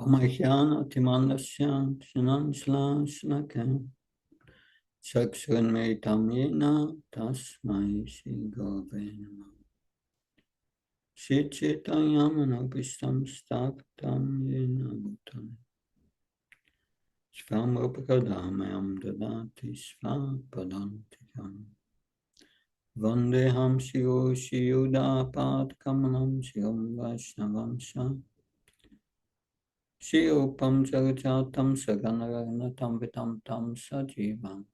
Omajana Timandasya Shanansla Shnaka Chakshurmritam Yena Tasmai Shri Gurave Namah. Shri Chaitanya Manopistam Staptam Yena Bhutale Svam Rupakadamayam Dadati Svapadantikam Vandeham Shivo Shiyuda Pad Kamalam Shivam Vaishnavam Shah Shri Upam Jagajatam Saganaragnatam Vitam Tam Sajivam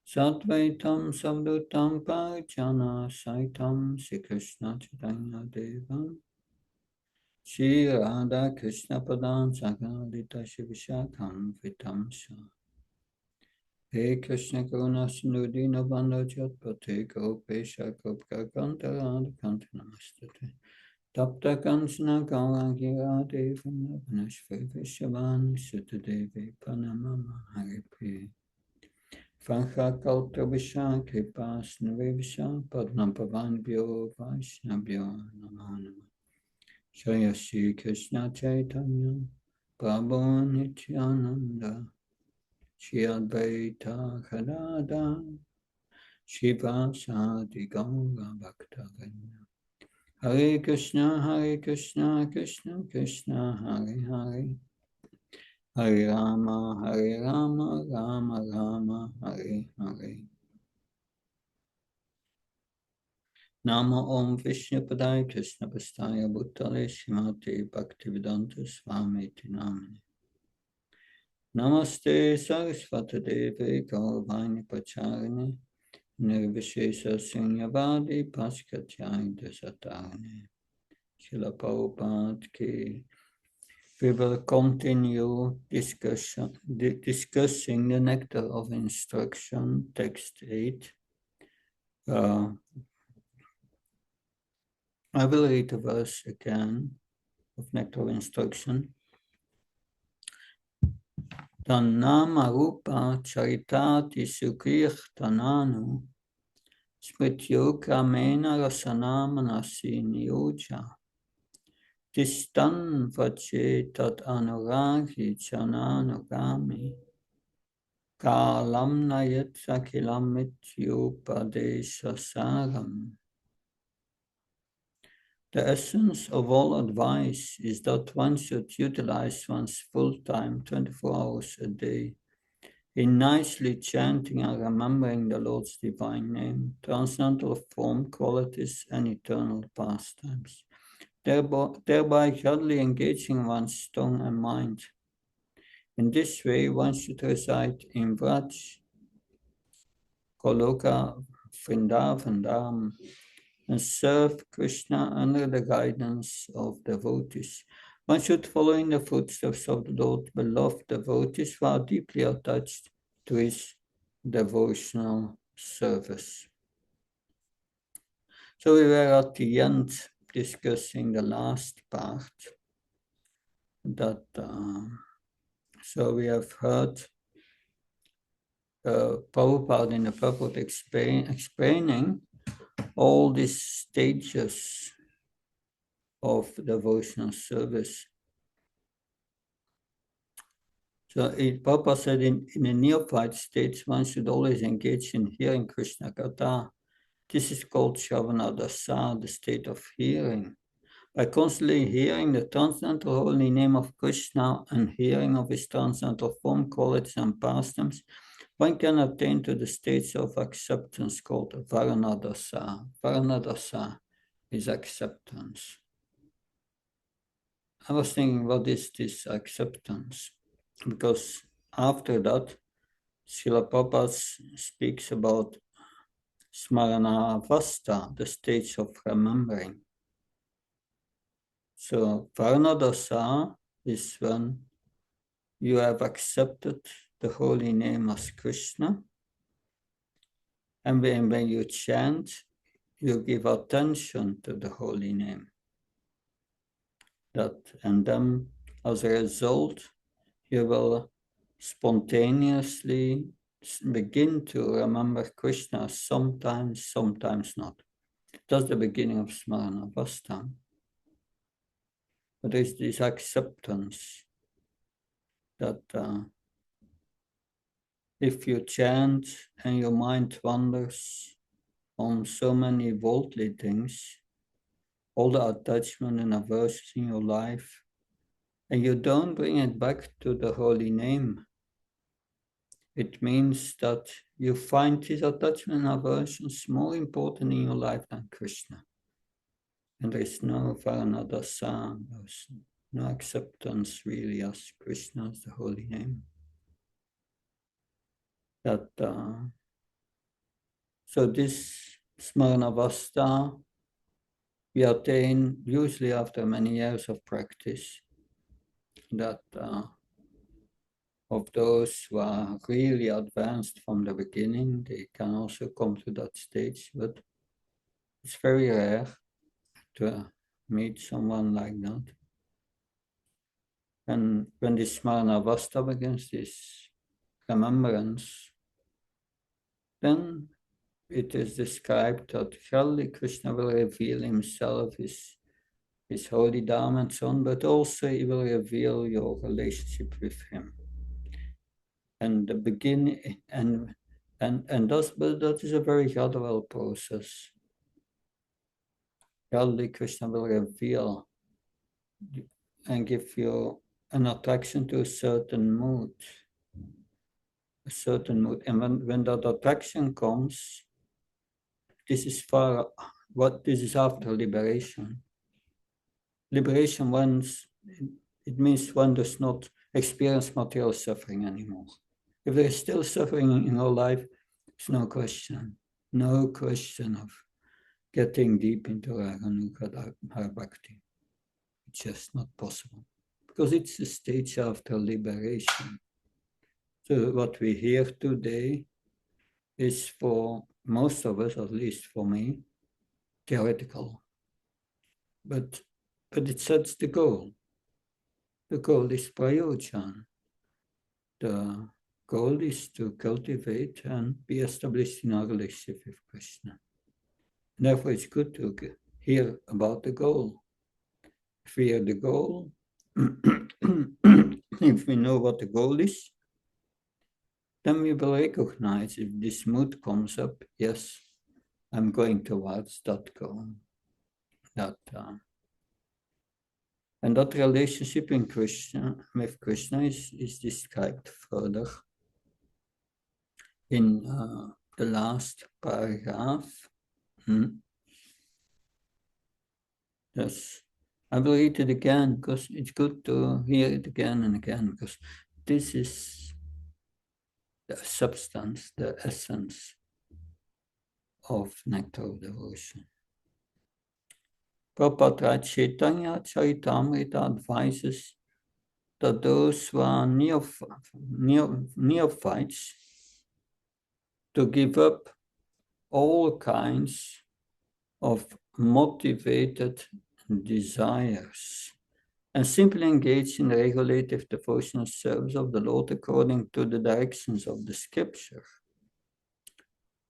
Satvaitam Savdutam Parichana Saitam Shri Krishna Chaitanya Devam Shri Radha Krishna Padan Sagadita Shivishakam Vitam Shah He Krishna Karuna Sindhu Dina Bandha Jatpate Gopesha Gopka Kanta Radha Kanta Namastate Tapta Kanchana Gaurangi Radhe Vrindavaneshwari Vishavani Sutadevi Panamama Haripriya Vancha Kaltra Visha Kripa Snave Visha Padma Pavanbhyo Vaishnavbhyo Namo Namo Jaya Shri Krishna Chaitanya Prabhu Nityananda Shri Advaita Gadadhar Shivasadi Gaura Bhaktavrinda Hare Krishna Krishna Krishna Hare Hare Hare Rama Rama Rama Hare Hare Nama Om Vishnu Padaya Krishna Pastaya Bhutale Srimati Bhaktivedanta Swami Namani Namaste Saraswati Devi Gauravani Pacharini Nirvishesha Sunyavadi Paskatyai Dasatarani Srila Prabhupada Ki. We will continue discussing the Nectar of Instruction, text 8. I will read the verse again of Nectar of Instruction. Tannama rupa charitati sukirtananu smrityokramena rasana manasi niyoja. Tistan vache tat anuragi chananugami kalam nayat sakilam mityopadeshasaram. The essence of all advice is that one should utilize one's full time, 24 hours a day, in nicely chanting and remembering the Lord's divine name, transcendental form, qualities, and eternal pastimes, thereby gradually engaging one's tongue and mind. In this way, one should reside in Vraj, Goloka, Vrindavan Dham, and serve Krishna under the guidance of devotees. One should follow in the footsteps of the Lord, beloved devotees who are deeply attached to his devotional service. So we were at the end discussing the last part. So we have heard Prabhupada in the purport explaining all these stages of devotional service. So Prabhupada said in the neophyte states, one should always engage in hearing Krishna Katha. This is called Shravana Dasa, the state of hearing. By constantly hearing the transcendental holy name of Krishna and hearing of his transcendental form, qualities, and pastimes, one can attain to the states of acceptance called Varanadasa. Varanadasa is acceptance. I was thinking, what is this acceptance? Because after that, Srila Prabhupada speaks about Smaranavasta, the stage of remembering. So Varanadasa is when you have accepted the holy name as Krishna, and when you chant, you give attention to the holy name. And then, as a result, you will spontaneously begin to remember Krishna sometimes, sometimes not. That's the beginning of Smaranavasta. But there's this acceptance that if you chant and your mind wanders on so many worldly things, all the attachment and aversion in your life, and you don't bring it back to the holy name, it means that you find these attachment and aversions more important in your life than Krishna. And there is no Varanadasa, there's no acceptance really as Krishna as the holy name. That so this Smaranavasta we attain usually after many years of practice. That of those who are really advanced from the beginning, they can also come to that stage, but it's very rare to meet someone like that. And when this Smaranavasta begins, this remembrance, then it is described that surely Krishna will reveal himself, his holy Dharma and so on, but also he will reveal your relationship with him. And the beginning, but that is a very gradual process. Surely Krishna will reveal and give you an attraction to a certain mood. And when that attraction comes, this is after liberation. Liberation it means one does not experience material suffering anymore. If there is still suffering in our life, it's no question of getting deep into Raganuga Bhakti. It's just not possible because it's a stage after liberation. So what we hear today is for most of us, at least for me, theoretical. But it sets the goal. The goal is prayojan. The goal is to cultivate and be established in our relationship with Krishna. And therefore, it's good to hear about the goal. If we hear the goal, if we know what the goal is, then we will recognize if this mood comes up, yes, I'm going towards that goal. And that relationship with Krishna is described further in the last paragraph. Yes, I will read it again because it's good to hear it again and again, because this is the substance, the essence of nectar of devotion. Prabhupada writes, Chaitanya Charitamrita advises that those who are neophytes to give up all kinds of motivated desires and simply engage in regulative devotional service of the Lord according to the directions of the scripture.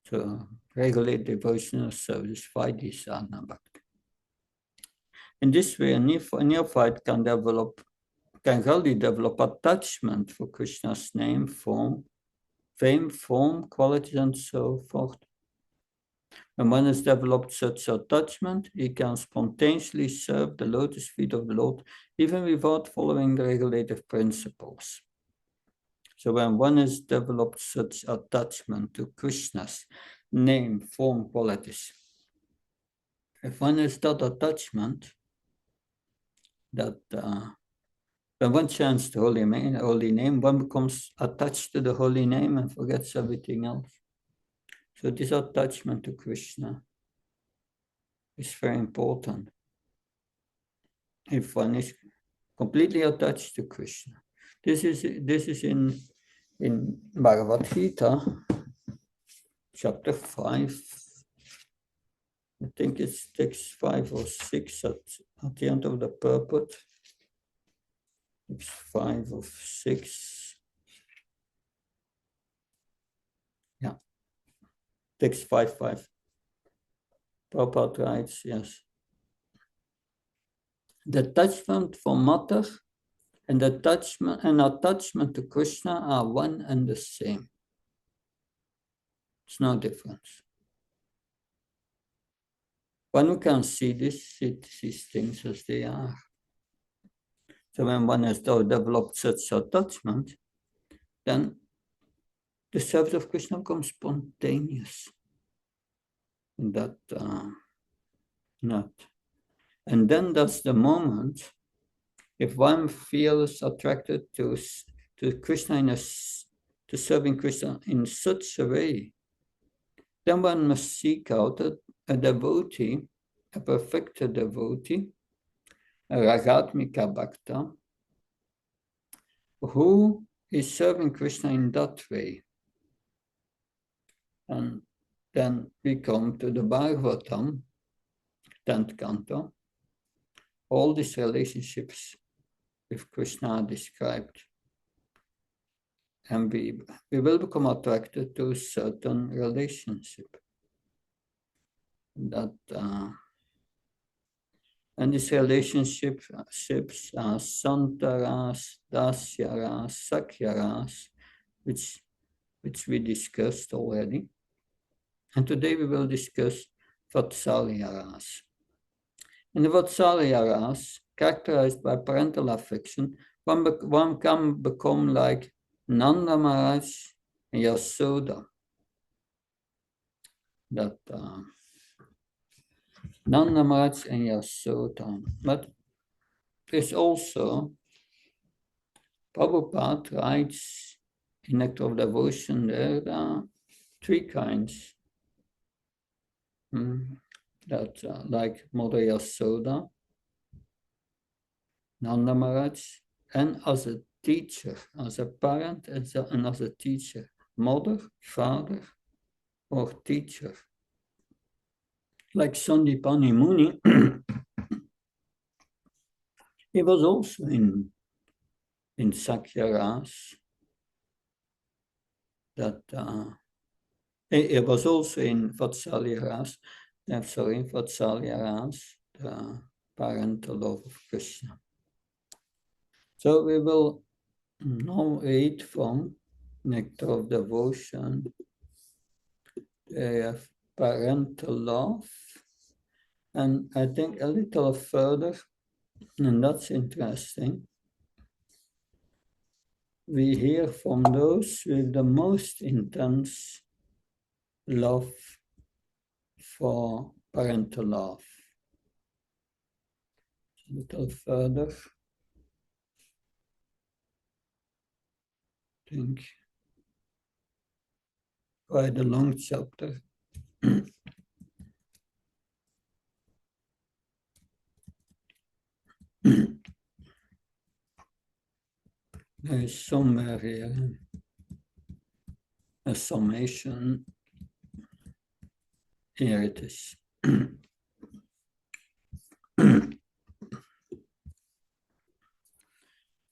So, regulate devotional service, Vaidhi sadhana bhakti. In this way, a neophyte can really develop attachment for Krishna's name, fame, form, qualities, and so forth. When one has developed such attachment, he can spontaneously serve the lotus feet of the Lord, even without following the regulative principles. So when one has developed such attachment to Krishna's name, form, qualities, if one has that attachment, that when one chants the holy name, one becomes attached to the holy name and forgets everything else. So this attachment to Krishna is very important. If one is completely attached to Krishna, this is in Bhagavad Gita, chapter 5. I think it's text 5 or 6 at the end of the purport. It's 5 or 6. Yeah. Text 5:5. Prabhupada writes, yes. The attachment for matter And attachment to Krishna are one and the same. It's no difference. One who can see these things as they are. So when one has developed such attachment, then the service of Krishna becomes spontaneous. That not. And then that's the moment, if one feels attracted to Krishna, to serving Krishna in such a way, then one must seek out a devotee, a perfected devotee, a ragatmika bhakta, who is serving Krishna in that way. And then we come to the Bhagavatam, 10th canto. All these relationships with Krishna are described. And we will become attracted to a certain relationship. And these relationships are Santaras, Dasyaras, Sakyaras, which we discussed already. And today we will discuss Vatsalyaras. In the Vatsalyaras, characterized by parental affection, one can become like Nanda Maharaj and Yasoda. Nanda Maharaj and Yasoda. But there's also, Prabhupada writes in Nectar of Devotion, there are three kinds. Like Mother Yasoda, Nanda Maharaj, and as a teacher, as a parent, and as a teacher, mother, father, or teacher. Like Sandipani Muni, he was also in Sakyaras, he was also in Vatsalyaras, Vatsalyaras, the parental love of Krishna. So we will now read from Nectar of Devotion. They have parental love, and I think a little further, and that's interesting. We hear from those with the most intense love for parental love. A little further. I think quite a long chapter. There is somewhere here a summation. Here it is.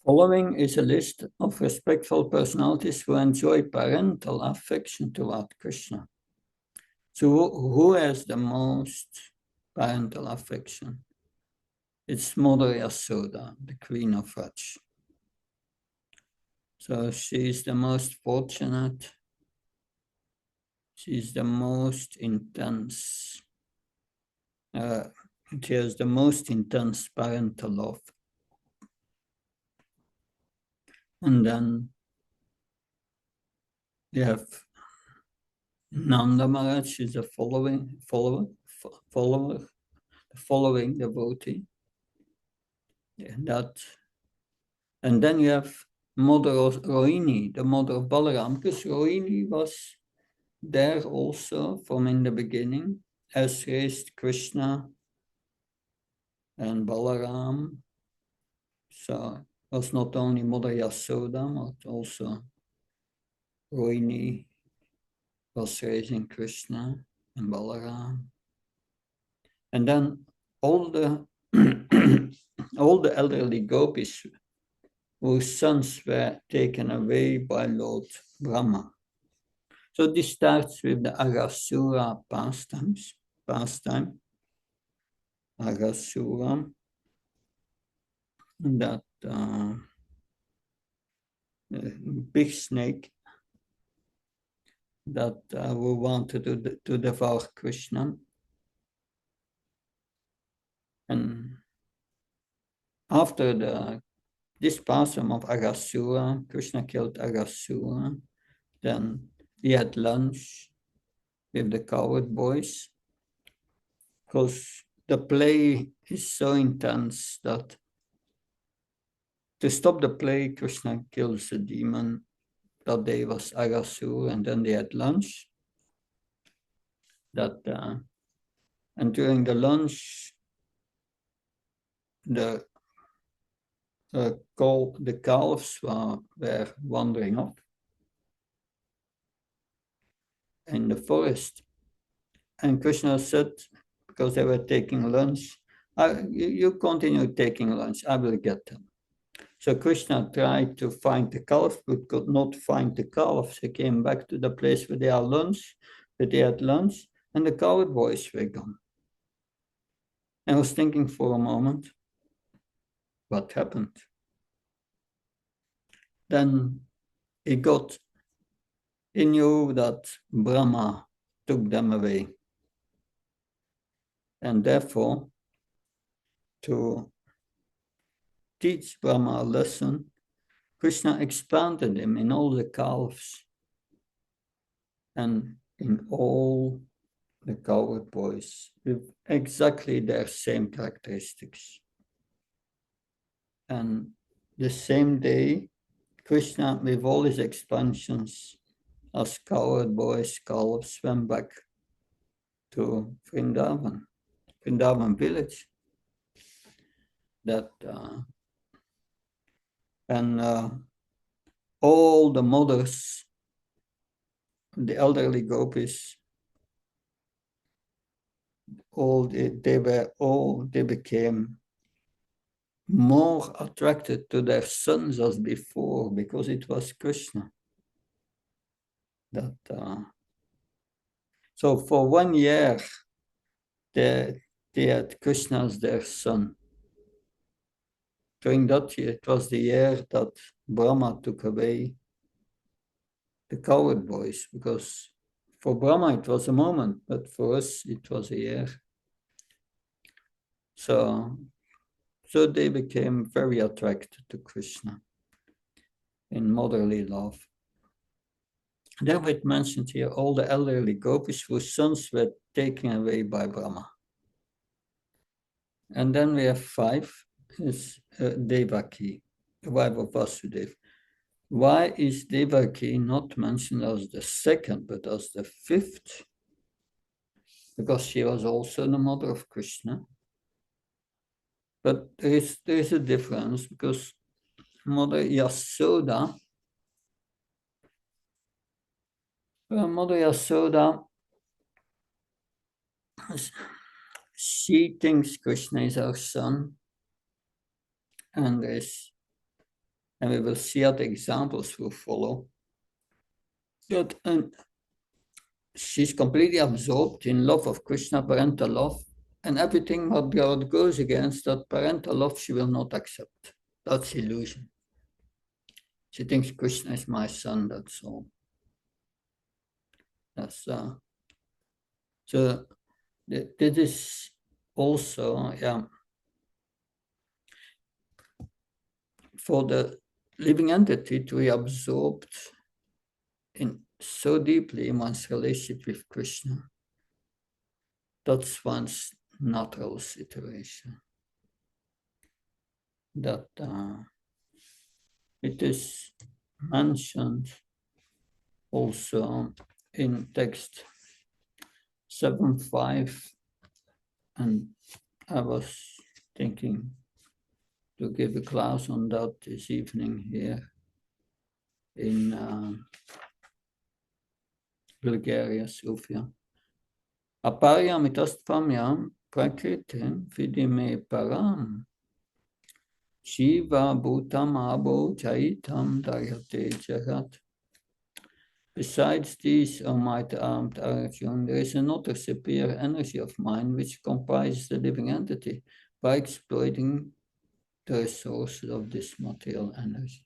Following is a list of respectful personalities who enjoy parental affection toward Krishna. So who has the most parental affection? It's Mother Yasoda, the Queen of Raj. So she's the most fortunate. She's the most intense. She has the most intense parental love. And then you have Nanda Maharaj, is a following devotee. And then you have Mother Rohini, the mother of Balaram, because Rohini was there also from in the beginning, as raised Krishna and Balaram. So it was not only Mother Yasoda, but also Rohini was raising Krishna and Balaram. And then all the all the elderly gopis whose sons were taken away by Lord Brahma. So this starts with the Agasura pastime, Agasura, that big snake that who wanted to devour Krishna. And after the dispersal of Aghasura, Krishna killed Aghasura. Then he had lunch with the coward boys, because the play is so intense that to stop the play, Krishna kills the demon. That day was Aghasura, and then they had lunch. And during the lunch, the calves were wandering off in the forest. And Krishna said, because they were taking lunch, you continue taking lunch, I will get them. So Krishna tried to find the calves, but could not find the calves. He came back to the place where they had lunch, and the coward boys were gone. I was thinking for a moment, what happened? Then he knew that Brahma took them away. And therefore, to teach Brahma a lesson, Krishna expanded him in all the calves and in all the coward boys with exactly their same characteristics. And the same day, Krishna, with all his expansions as coward boys, calves, went back to Vrindavan village. All the mothers, the elderly gopis, they became more attracted to their sons as before, because it was Krishna. So for 1 year, they had Krishna as their son. During that year, it was the year that Brahma took away the coward boys, because for Brahma it was a moment, but for us it was a year. So they became very attracted to Krishna in motherly love. Then it mentioned here all the elderly gopis whose sons were taken away by Brahma. And then we have 5, is Devaki, the wife of Vasudeva. Why is Devaki not mentioned as the 2nd, but as the 5th? Because she was also the mother of Krishna. But there is a difference, because Mother Yasoda, she thinks Krishna is her son, and we will see other examples will follow. But she's completely absorbed in love of Krishna, parental love, and everything what God goes against that parental love, she will not accept. That's illusion. She thinks Krishna is my son, that's all. So this is also, for the living entity to be absorbed in so deeply in one's relationship with Krishna. That's one's natural situation. That it is mentioned also in text 7.5, and I was thinking to give a class on that this evening here in Bulgaria, Sofia. Aparyamitastvamyam prakritim vidime param Shiva bhutam abo chaitam daryate jagat. Besides these, O mighty armed Arjuna, there is another superior energy of mind which comprises the living entity by exploiting the resources of this material energy.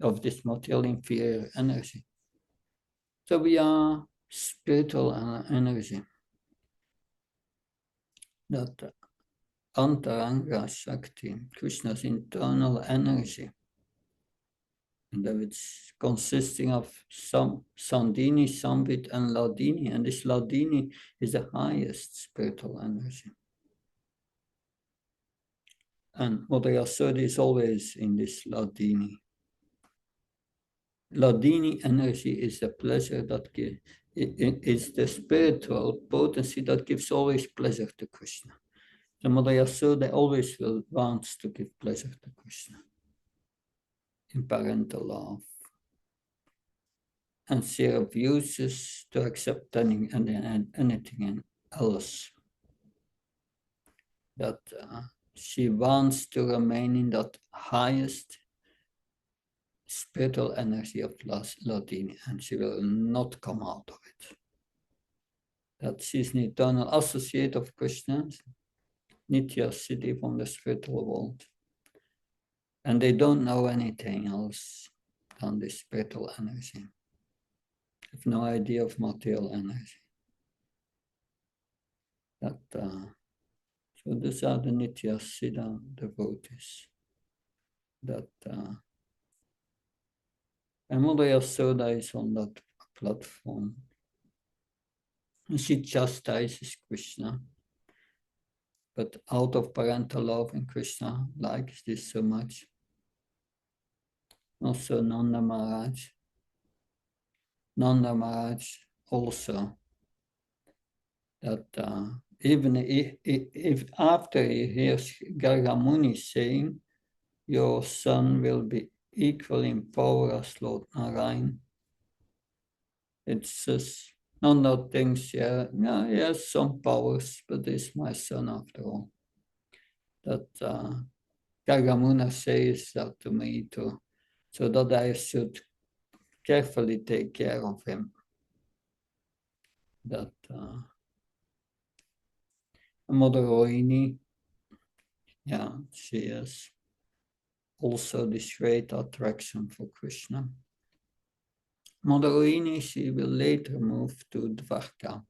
of this material inferior energy. So we are spiritual energy. That Antaranga Shakti, Krishna's internal energy, and that it's consisting of some Sandini, Sambit, and Ladini, and this Ladini is the highest spiritual energy. And Mother Yasoda is always in this Ladini. Ladini energy is the pleasure that gives, it's the spiritual potency that gives always pleasure to Krishna. The Mother Yasoda always wants to give pleasure to Krishna in parental love. And she refuses to accept anything else. That she wants to remain in that highest spiritual energy of Ladini, and she will not come out of it. That she's an eternal associate of Krishna, Nitya Siddhi from the spiritual world. And they don't know anything else than this spiritual energy. They have no idea of material energy. That, so these are the Nitya Siddha devotees. That and Mother Yasoda is on that platform. And she chastises Krishna. But out of parental love, and Krishna likes this so much. Also Nanda Maharaj. Nanda Maharaj also. That even if after he hears Gargamuni saying, your son will be equal in power as Lord Narayan, it's just Nanda thinks, yeah, he has some powers, but he's my son after all. That Gargamuna says that to me too, so that I should carefully take care of him. That Mother Rohini, yeah, she is also this great attraction for Krishna. Mother Rohini, she will later move to Dwarka,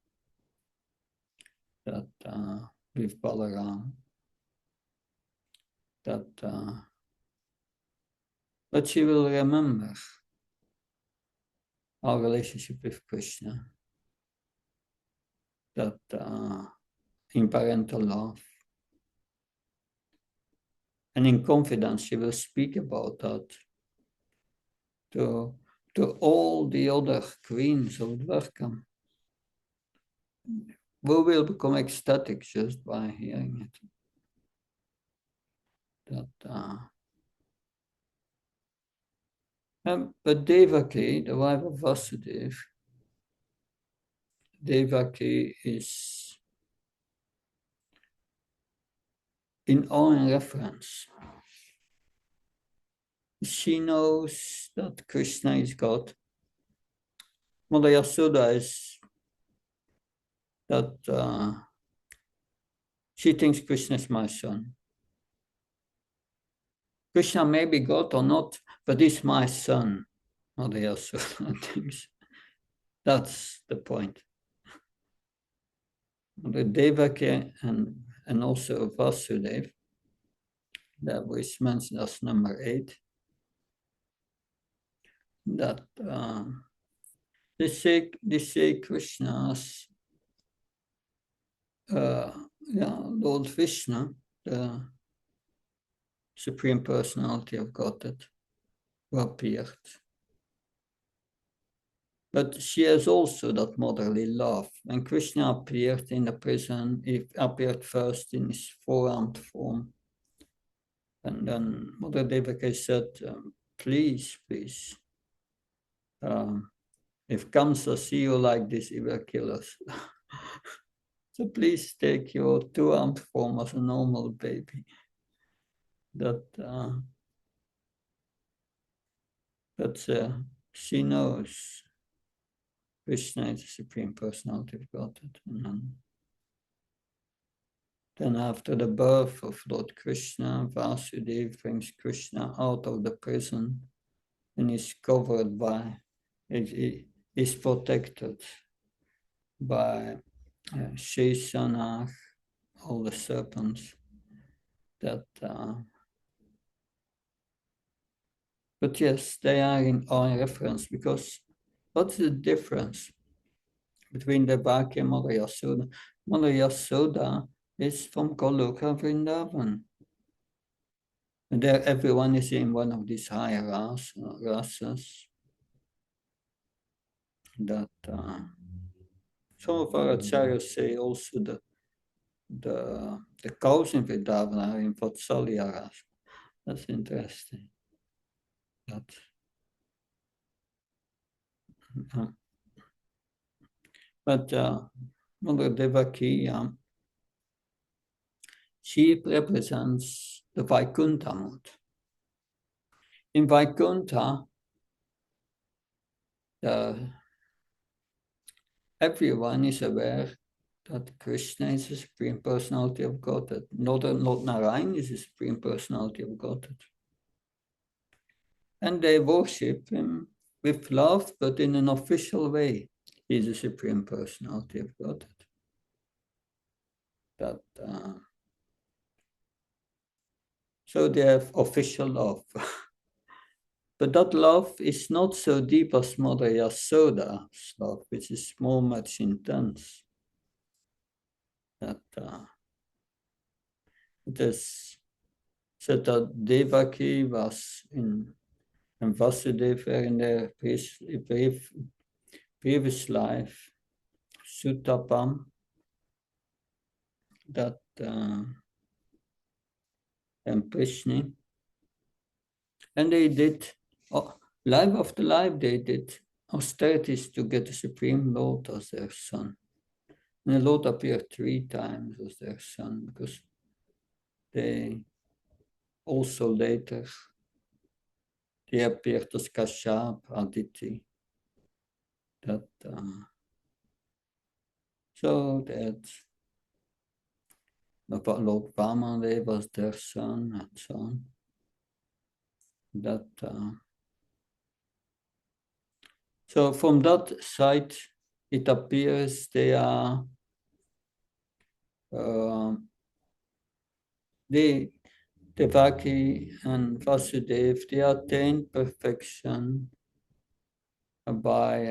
that with Balaram. That, but she will remember our relationship with Krishna. That in parental love. And in confidence, she will speak about that to all the other queens of Dwarka, who will become ecstatic just by hearing it. But Devaki, the wife of Vasudeva, Devaki is in awe and reverence. She knows that Krishna is God. Mother Yasoda is that she thinks Krishna is my son. Krishna may be God or not, but he's my son. Mother Yasoda thinks. That's the point. The Devaki and also Vasudeva, that was mentioned as number 8, that they say Krishna's Lord Vishnu, the Supreme Personality of Godhead, who appeared. But she has also that motherly love. When Krishna appeared in the prison, he appeared first in his 4-armed form. And then Mother Devaki said, please, if Kamsa see you like this, he will kill us. So please take your 2-armed form as a normal baby. That she knows Krishna is the Supreme Personality of Godhead. And then after the birth of Lord Krishna, Vasudeva brings Krishna out of the prison and is covered by, is protected by Sheshanach, all the serpents that. But yes, they are in our reference, because what's the difference between Devaki and Mother Yasoda? Mother Yasoda is from Goloka Vrindavan. And there everyone is in one of these higher races that some of our acharyas say also the cows in Vrindavan are in Vatsalya rasa. That's interesting. That, but Mother Devaki, she represents the Vaikuntha mood. In Vaikuntha, everyone is aware that Krishna is the Supreme Personality of Godhead. Not Narayan is the Supreme Personality of Godhead. And they worship him with love, but in an official way. He's the Supreme Personality of Godhead. That, so they have official love. But that love is not so deep as Mother Yasoda's love, which is more much intense. That it is said that Devaki was and Vasudeva were in their previous life, Sutapam, that and Prishni, and they did life after life. They did austerities to get the Supreme Lord as their son. And the Lord appeared 3 times as their son, because they also later they appeared as Kashyap, Aditi. That so that Lord Vamandev was their son, and so on. That so from that side, it appears they are Devaki and Vasudev, they attained perfection by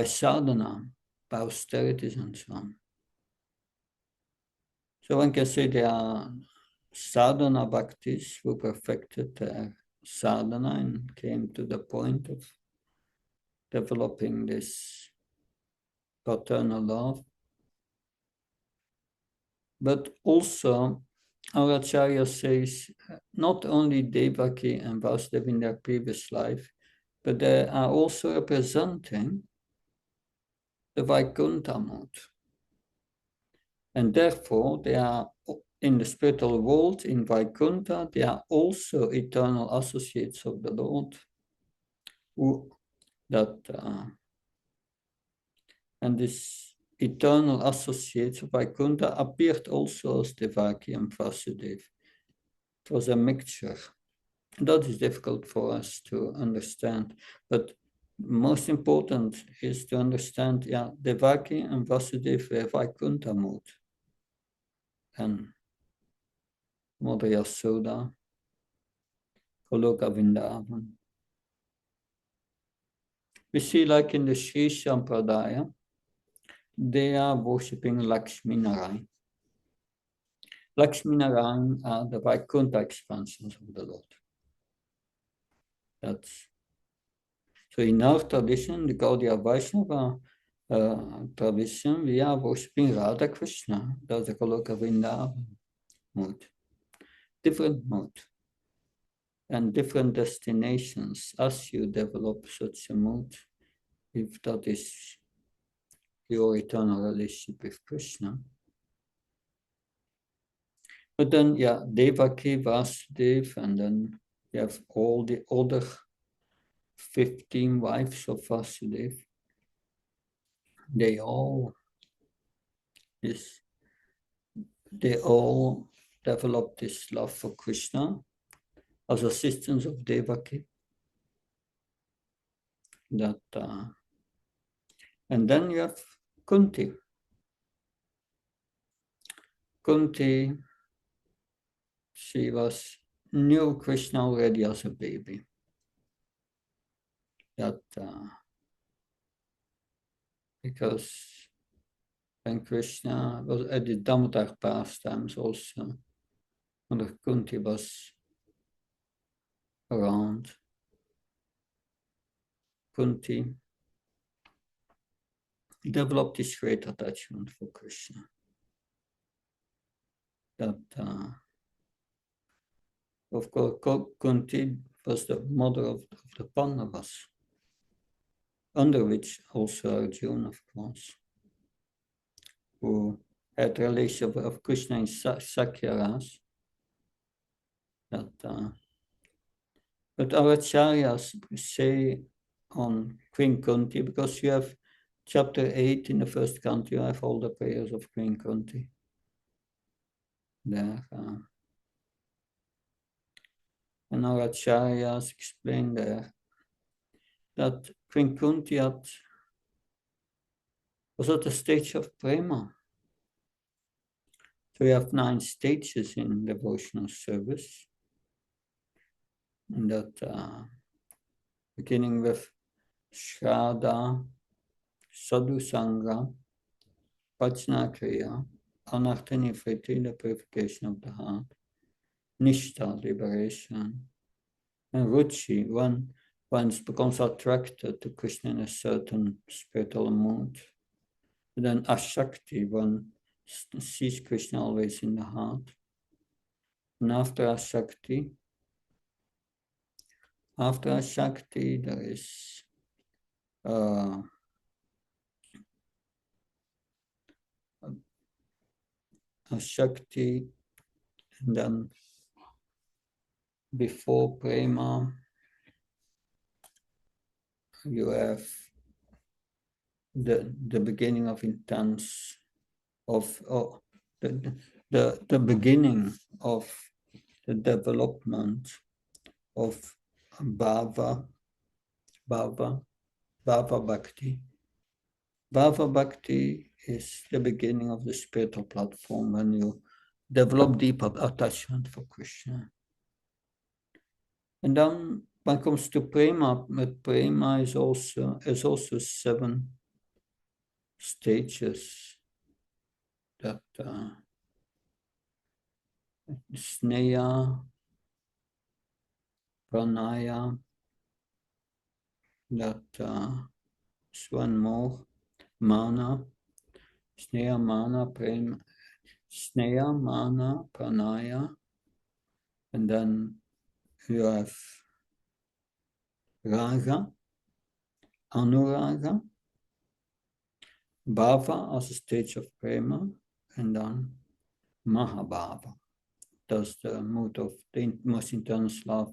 sadhana, by austerities and so on. So one can say they are sadhana bhaktis who perfected their sadhana and came to the point of developing this paternal love. But also, our Acharya says not only Devaki and Vasudeva in their previous life, but they are also representing the Vaikuntha mode. And therefore, they are in the spiritual world, in Vaikuntha, they are also eternal associates of the Lord. And this eternal associates of Vaikuntha appeared also as Devaki and Vasudeva. It was a mixture. That is difficult for us to understand. But most important is to understand, Devaki and Vasudeva were Vaikuntha mode. And Mother Yasoda, Goloka Vrindavan. We see, like in the Sri Sampradaya, they are worshipping Lakshmi Narayan. Lakshmi Narayan are the Vaikuntha expansions of the Lord. That's so in our tradition, the Gaudiya Vaishnava tradition, we are worshipping Radha Krishna. That's the Goloka Vrindavan mode. Different mode and different destinations as you develop such a mode, if that is your eternal relationship with Krishna. But then, Devaki, Vasudeva, and then you have all the other 15 wives of Vasudeva. They all they all developed this love for Krishna as assistants of Devaki. And then you have Kunti. Kunti, she knew Krishna already as a baby. Because when Krishna was at the Damodar pastimes also, Mother Kunti was around. Kunti developed this great attachment for Krishna. Of course, Kunti was the mother of the Pandavas, under which also Arjuna, of course, who had relationship of Krishna in Sakyaras. But our acharyas say on Queen Kunti, because you have chapter 8 in the first canto, you have all the prayers of Queen Kunti there. And our acharyas explain there that Queen Kunti was at the stage of prema. So we have 9 stages in devotional service. And that beginning with Shraddha, Sadhusanga, Prajnakriya, Anartha-Nifriti, the purification of the heart, Nishtha, liberation, and Ruchi, one becomes attracted to Krishna in a certain spiritual mood. And then Ashakti, one sees Krishna always in the heart. And after Ashakti, there is Ashakti, and then before prema, you have the beginning of intense, the beginning of the development of bhava bhakti. Bhava bhakti is the beginning of the spiritual platform when you develop deep attachment for Krishna. And then when it comes to prema, but prema is also 7 stages that sneha, pranaya, that is one more, mana, sneha, mana, prema, sneha, mana, pranaya, and then you have raga, anuraga, bhava as a stage of prema, and then mahabhava. That's the mood of the most intense love.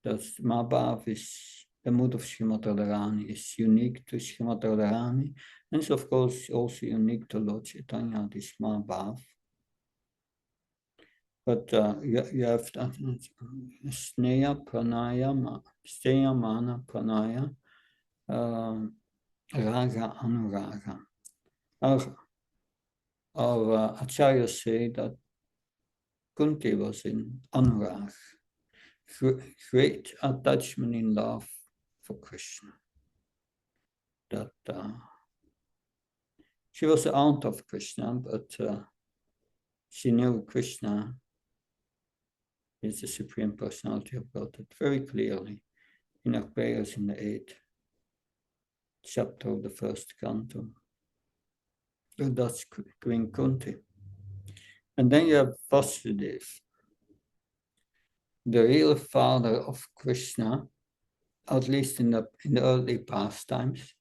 That's mahabhava is the mood of Srimati Radharani, is unique to Srimati Radharani, and it's of course also unique to Lord Chaitanya, this mahabhava. But you have sneha, pranaya, sneha, mana, pranaya, raga, anuraga. Our acharyas say that Kunti was in anurag, great attachment in love for Krishna. That she was the aunt of Krishna, but she knew Krishna is the Supreme Personality of Godhead very clearly in her prayers in the 8th chapter of the first canto. So that's Queen Kunti. And then you have Vasudeva, the real father of Krishna, at least in the early pastimes.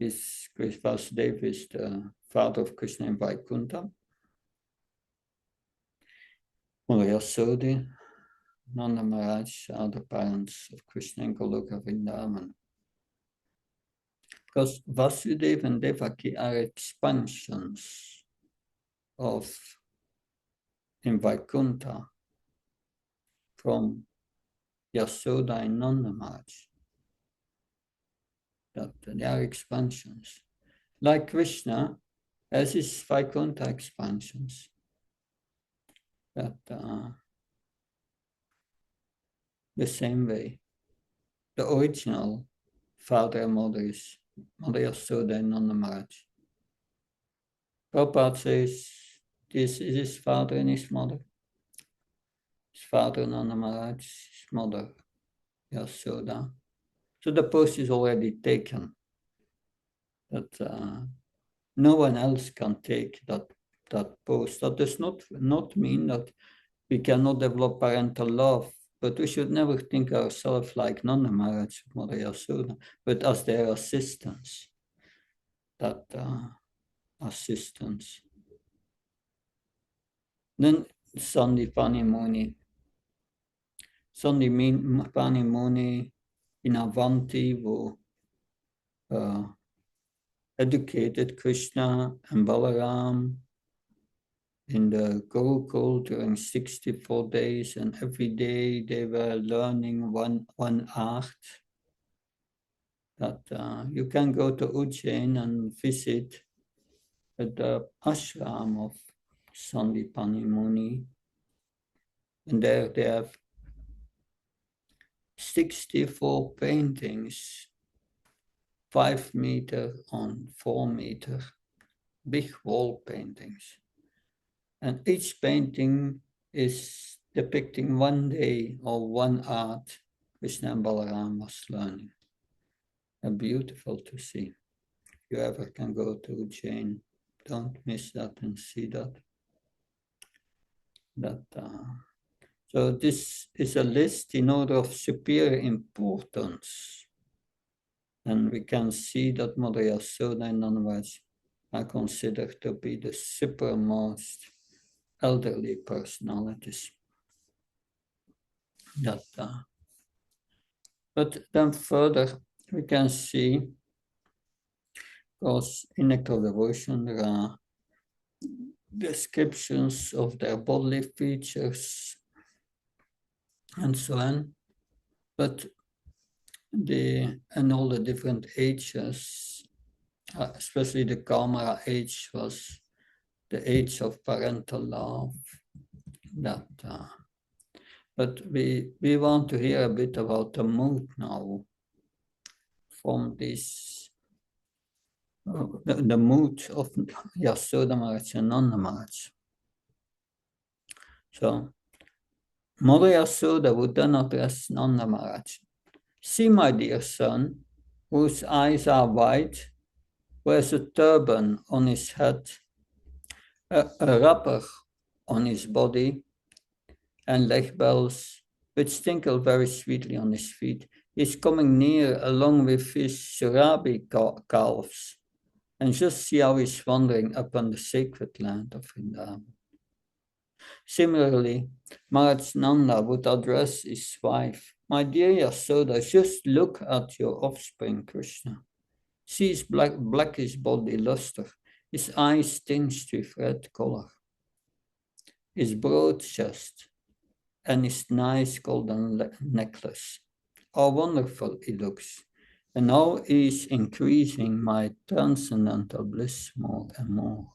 Vasudeva is the father of Krishna in Vaikuntha. Yasodi, Nanda Maharaj are the parents of Krishna in Goloka Vrindavan. Because Vasudeva and Devaki are expansions of in Vaikuntha from Yasoda and Nanda Maharaj. That they are expansions. Like Krishna has his Vaikuntha expansions. That the same way. The original father and mother is Mother Yasoda and Nanda Maharaj. Prabhupada says this is his father and his mother. His father Nanda Maharaj, his mother Yasoda. So the post is already taken. That no one else can take that post. That does not mean that we cannot develop parental love, but we should never think ourselves like Nanda Maharaj, Mother Yasoda, but as their assistants. That assistants. Then Sandipani Muni. Sandipani Muni in Avanti who educated Krishna and Balaram in the Gurukul during 64 days, and every day they were learning one art. That you can go to Ujjain and visit the ashram of Sandipani Muni, and there they have 64 paintings, 5 meter on 4 meter, big wall paintings. And each painting is depicting one day or one art Krishna and Balaram was learning. And beautiful to see. If you ever can go to Ujjain, don't miss that and see that. So this is a list in order of superior importance. And we can see that Mother Yasoda and Nanda Maharaj are considered to be the supermost elderly personalities. But then further we can see, because in Nectar Devotion there are descriptions of their bodily features and so on, but and all the different ages, especially the Kamara age was the age of parental love. But we want to hear a bit about the mood now from this, the mood of Yasoda Maharaj and Nanda Maharaj. So, Mother Yasoda would then address Nanda Maharaj. See, my dear son, whose eyes are white, wears a turban on his head, a wrapper on his body, and leg bells, which tinkle very sweetly on his feet. He's coming near along with his Sharabi calves, and just see how he's wandering upon the sacred land of Vrindavan. Similarly, Maharaj Nanda would address his wife, my dear Yasoda, just look at your offspring, Krishna. See his blackish body luster, his eyes tinged with red color, his broad chest, and his nice golden necklace. How wonderful he looks, and how he is increasing my transcendental bliss more and more.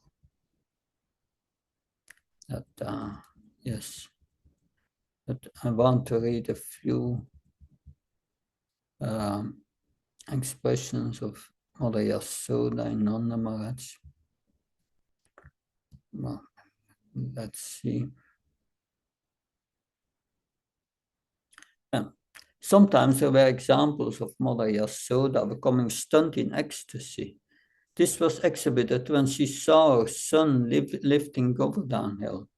Yes, but I want to read a few expressions of Mother Yasoda and Nanda Maharaj. Well, let's see. Sometimes there were examples of Mother Yasoda becoming stunned in ecstasy. This was exhibited when she saw her son lifting Govardhan hill.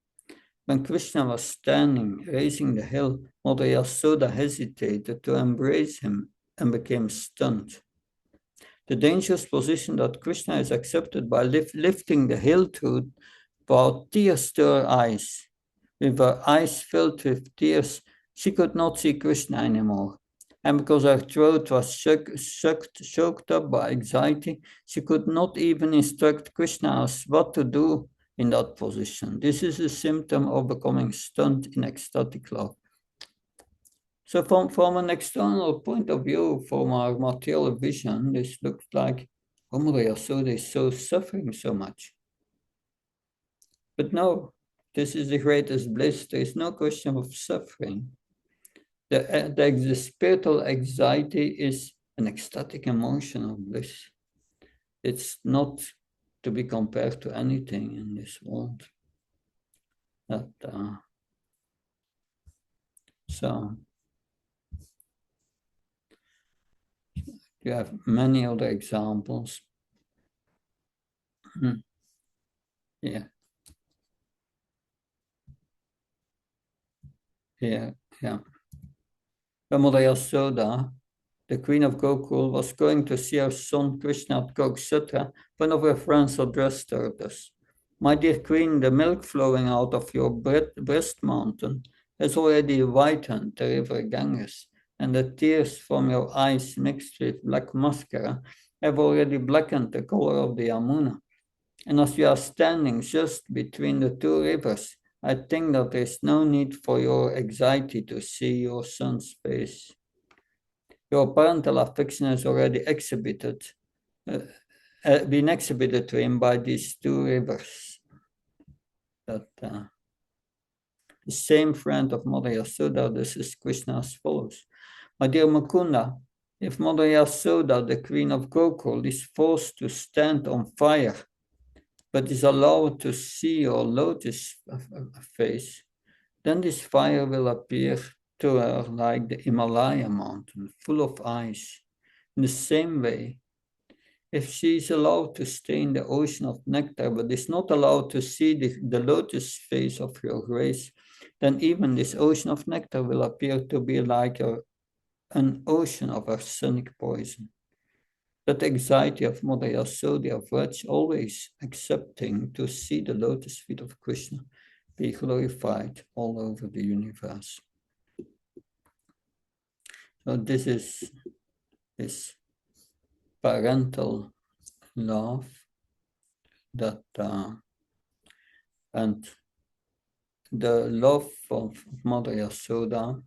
When Krishna was standing, raising the hill, Mother Yasoda hesitated to embrace him and became stunned. The dangerous position that Krishna is accepted by lifting the hill through brought tears to her eyes. With her eyes filled with tears, she could not see Krishna anymore. And because her throat was choked up by anxiety, she could not even instruct Krishna as what to do in that position. This is a symptom of becoming stunned in ecstatic love. So from an external point of view, from our material vision, this looks like, oh Mother Yasoda is so suffering so much. But no, this is the greatest bliss. There is no question of suffering. The spiritual anxiety is an ecstatic emotional bliss. It's not to be compared to anything in this world. So you have many other examples. Yeah. Yeah. The Mother Yasoda, the Queen of Gokul, was going to see her son Krishna at Goksutra. One of her friends addressed her thus: "My dear Queen, the milk flowing out of your breast mountain has already whitened the river Ganges, and the tears from your eyes mixed with black mascara have already blackened the color of the Yamuna. And as you are standing just between the two rivers, I think that there is no need for your anxiety to see your son's face. Your parental affection has already been exhibited to him by these two rivers." The same friend of Mother Yasoda, this is Krishna as follows: "My dear Mukunda, if Mother Yasoda, the Queen of Gokul, is forced to stand on fire, but is allowed to see your lotus face, then this fire will appear to her like the Himalaya mountain, full of ice. In the same way, if she is allowed to stay in the ocean of nectar, but is not allowed to see the lotus face of your grace, then even this ocean of nectar will appear to be like an ocean of arsenic poison. That anxiety of Mother Yasoda of wretch, always accepting to see the lotus feet of Krishna be glorified all over the universe." So this is this parental love that and the love of Mother Yasoda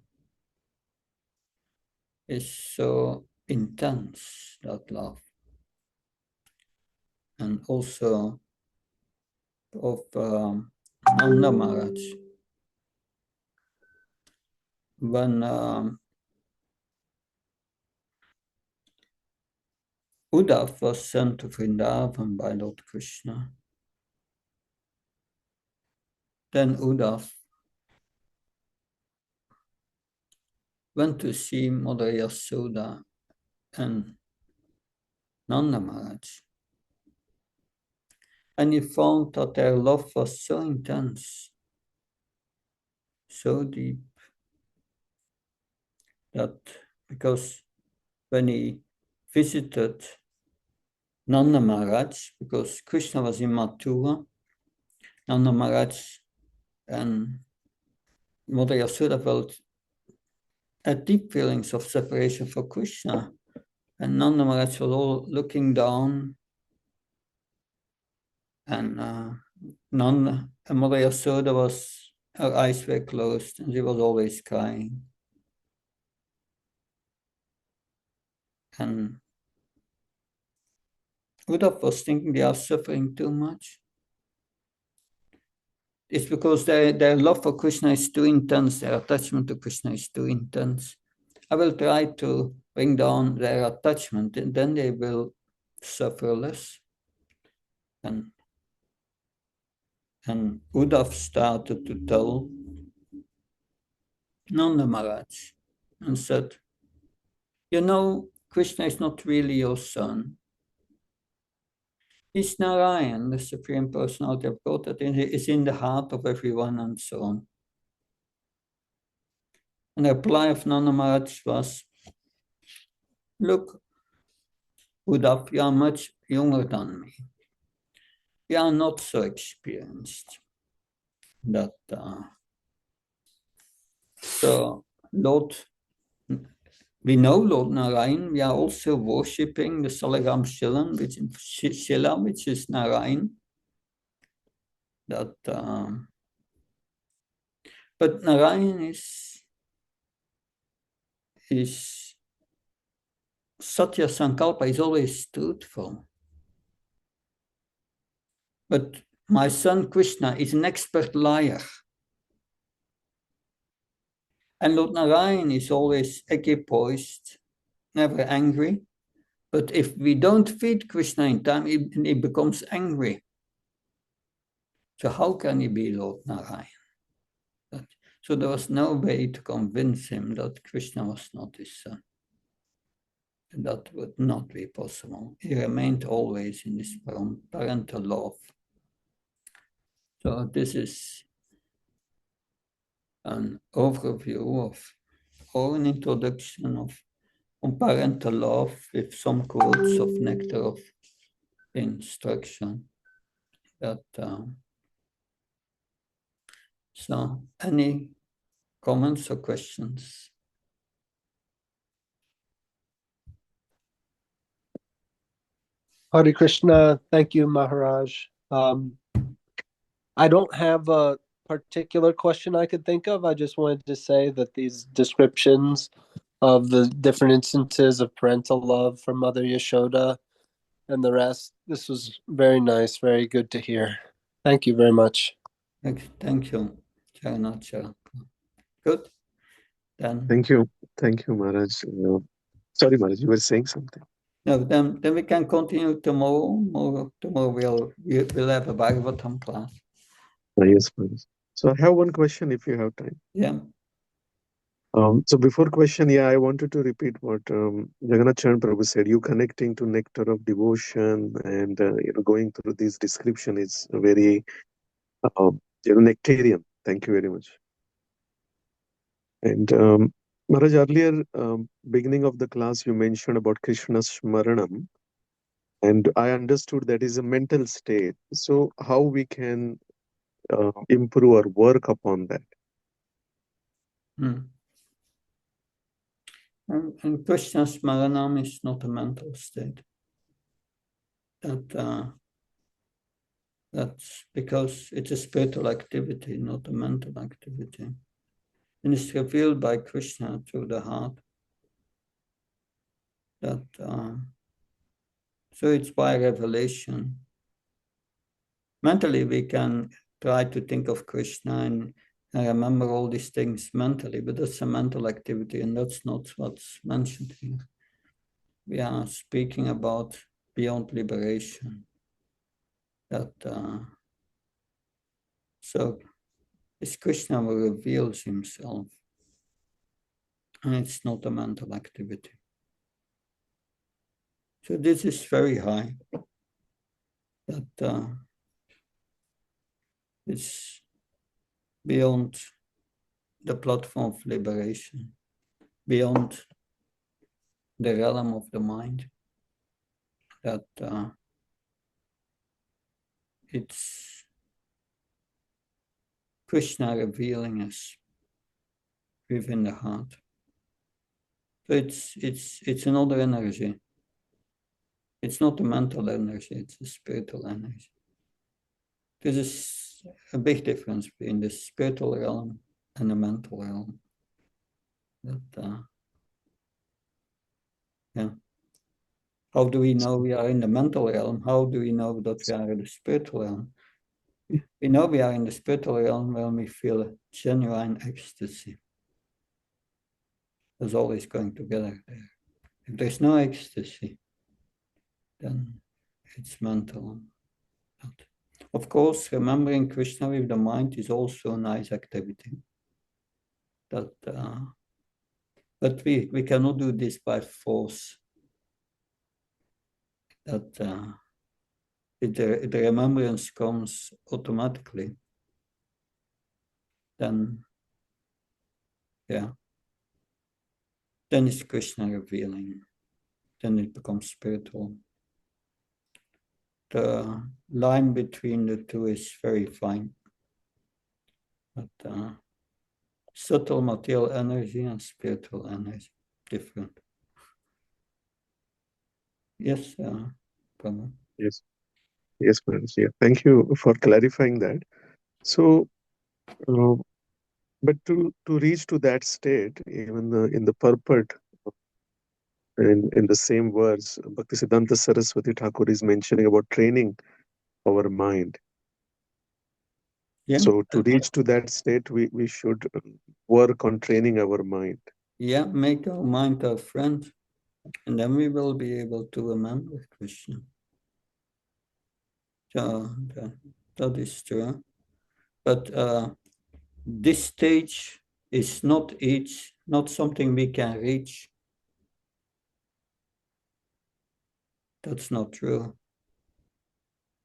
is so intense, that love. And also of Nanda Maharaj. When Uddhav was sent to Vrindavan by Lord Krishna, then Uddhav went to see Mother Yasoda and Nanda Maharaj. And he found that their love was so intense, so deep, that because when he visited Nanda Maharaj, because Krishna was in Mathura, Nanda Maharaj and Mother Yasoda felt deep feelings of separation for Krishna. And Nanda Maharaj was all looking down, and Mother Yasoda her eyes were closed, and she was always crying. And Uddhav was thinking they are suffering too much. It's because their love for Krishna is too intense, their attachment to Krishna is too intense. I will try to bring down their attachment, and then they will suffer less. And Uddhav started to tell Nanda Maharaj and said, "You know, Krishna is not really your son. He's Narayan, the Supreme Personality of Godhead, and he is in the heart of everyone," and so on. And the reply of Nanda Maharaj was, "Look, Uddhav, you are much younger than me. You are not so experienced. That so Lord, we know Lord Narayan. We are also worshipping the Salagram Shila, which is Narayan. That, but Narayan is Satya Sankalpa is always truthful. But my son Krishna is an expert liar. And Lord Narayan is always equipoised, never angry. But if we don't feed Krishna in time, he becomes angry. So how can he be Lord Narayan? So there was no way to convince him that Krishna was not his son. And that would not be possible. He remained always in this parental love. So this is an overview of, or an introduction of on parental love with some quotes of nectar of instruction. That so any comments or questions? Hare Krishna. Thank you, Maharaj. I don't have a particular question I could think of. I just wanted to say that these descriptions of the different instances of parental love from Mother Yashoda and the rest, this was very nice, very good to hear. Thank you very much. Thank you, Charanacha. Good. Then. Thank you, Maharaj. Sorry, Maharaj, you were saying something. No, then we can continue tomorrow. Tomorrow we'll have a Bhagavatam class. Yes, Maharaj. So I have one question if you have time. Yeah. So before question, I wanted to repeat what Jagannath Charan Prabhu said. You connecting to nectar of devotion and going through this description is very nectarian. Thank you very much. And Maharaj, earlier beginning of the class, you mentioned about Krishna's Smaranam, and I understood that is a mental state. So how we can improve or work upon that? And Krishna's Smaranam is not a mental state. That's because it's a spiritual activity, not a mental activity. And it's revealed by Krishna through the heart. So it's by revelation. Mentally, we can try to think of Krishna and remember all these things mentally, but that's a mental activity, and that's not what's mentioned here. We are speaking about beyond liberation. So it's Krishna who reveals himself, and it's not a mental activity. So this is very high. It's beyond the platform of liberation, beyond the realm of the mind. It's Krishna revealing us within the heart. So it's another energy. It's not a mental energy, it's a spiritual energy. This is a big difference between the spiritual realm and the mental realm. How do we know we are in the mental realm? How do we know that we are in the spiritual realm? We know we are in the spiritual realm when we feel a genuine ecstasy. There's always going together there. If there's no ecstasy, then it's mental. Of course, remembering Krishna with the mind is also a nice activity. But we cannot do this by force. The remembrance comes automatically. Then it's Krishna revealing. Then it becomes spiritual. The line between the two is very fine. But subtle material energy and spiritual energy, different. Yes, Prabhu. Yes, Maharaj. Yeah. Thank you for clarifying that. So, but to reach to that state, even in the purport, in the same verse, Bhaktisiddhanta Saraswati Thakur is mentioning about training our mind. Yeah. So to reach to that state, we should work on training our mind. Yeah, make our mind our friend, and then we will be able to remember Krishna. So that is true. But this stage is not something we can reach. That's not true.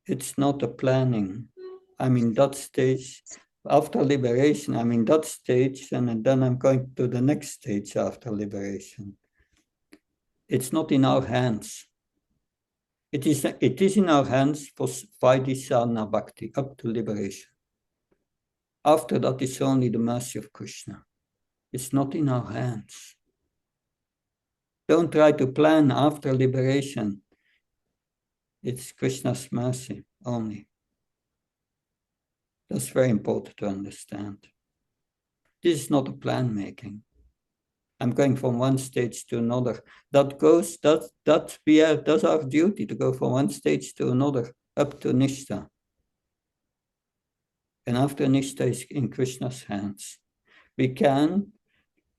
It's not a planning. I'm in that stage. After liberation, I'm in that stage, and then I'm going to the next stage after liberation. It's not in our hands. It is in our hands for Vaidhisana Bhakti, up to liberation. After that, it's only the mercy of Krishna. It's not in our hands. Don't try to plan after liberation. It's Krishna's mercy only. That's very important to understand. This is not a plan making. I'm going from one stage to another. That's our duty, to go from one stage to another, up to Nishta. And after Nishta is in Krishna's hands. We can,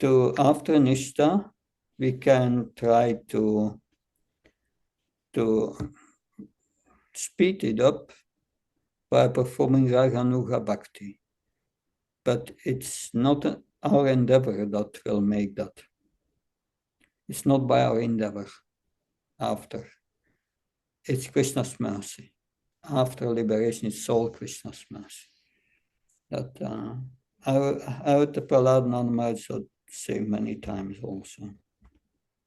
after Nishta, we can try to speed it up by performing Raganuga Bhakti. But it's not our endeavor that will make that. It's not by our endeavor after. It's Krishna's mercy. After liberation, it's all Krishna's mercy. That I heard the Prahlad Maharaj say many times also.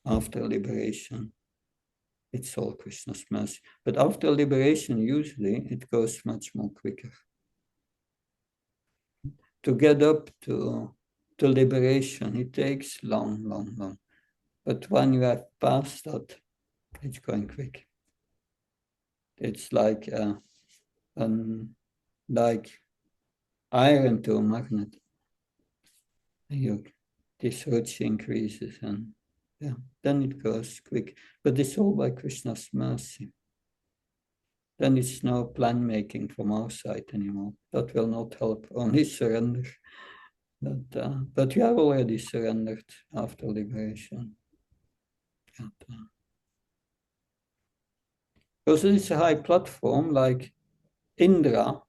After liberation, it's all Krishna's mercy. But after liberation, usually it goes much more quicker. To get up to liberation, it takes long. But when you have passed that, it's going quick. It's like iron to a magnet. This urge increases, and then it goes quick. But it's all by Krishna's mercy. Then it's no plan making from our side anymore. That will not help, only surrender. But you have already surrendered after liberation. Because it's a high platform, like Indra.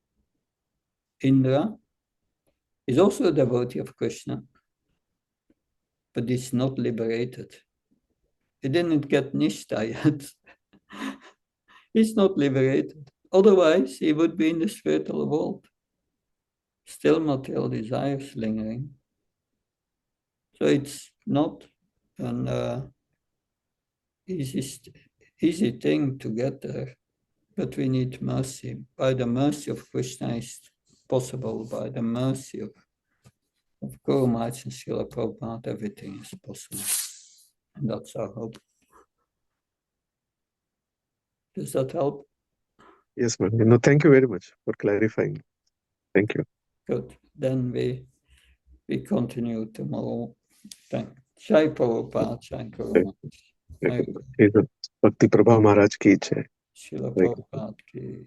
Indra is also a devotee of Krishna, but he's not liberated. He didn't get Nishta yet. He's not liberated. Otherwise, he would be in the spiritual world. Still material desires lingering. So it's not an easy thing to get there, but we need mercy. By the mercy of Krishna is possible. By the mercy of Guru Maharaj and Srila Prabhupada, everything is possible. And that's our hope. Does that help? Yes, ma'am. No, thank you very much for clarifying. Thank you. Good. Then we continue tomorrow. Jai Prabhupada, Jai Guru Maharaj. Bhakti Prabha Maharaj ki jai. Srila Prabhupada ki